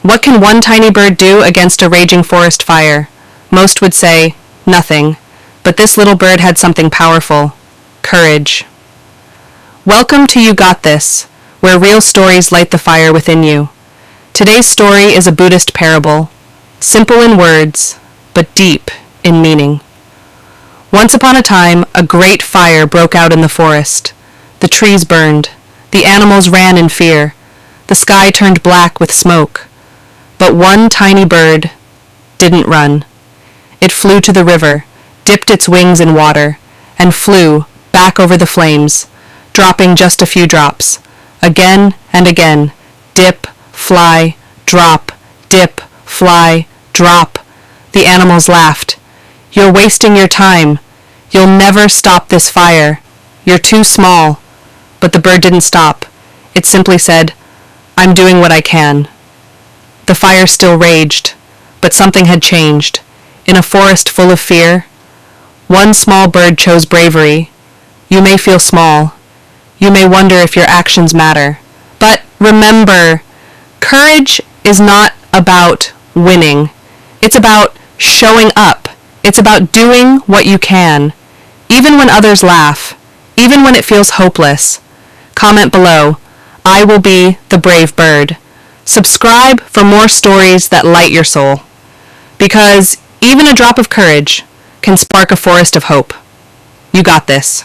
What can one tiny bird do against a raging forest fire? Most would say, nothing. But this little bird had something powerful. Courage. Welcome to You Got This, where real stories light the fire within you. Today's story is a Buddhist parable, simple in words, but deep in meaning. Once upon a time, a great fire broke out in the forest. The trees burned. The animals ran in fear. The sky turned black with smoke. But one tiny bird didn't run. It flew to the river, dipped its wings in water, and flew back over the flames, dropping just a few drops. Again and again, dip, fly, drop, dip, fly, drop. The animals laughed. You're wasting your time. You'll never stop this fire. You're too small. But the bird didn't stop. It simply said, I'm doing what I can. The fire still raged, but something had changed. In a forest full of fear, one small bird chose bravery. You may feel small. You may wonder if your actions matter. But remember, courage is not about winning. It's about showing up. It's about doing what you can, even when others laugh, even when it feels hopeless. Comment below, I will be the brave bird. Subscribe for more stories that light your soul. Because even a drop of courage can spark a forest of hope. You got this.